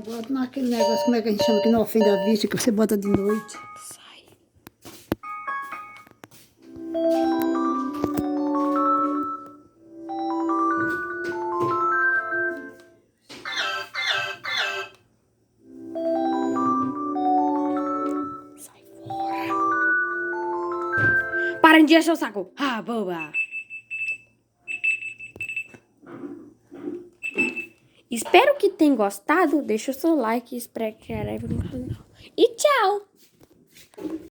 Bota naquele negócio, como é que a gente chama, que não ofende a vista, que você bota de noite. Sai. Sai fora. Para de encher o saco. Ah, boba. Espero que tenham gostado. Deixa o seu like e inscreve no canal. E tchau!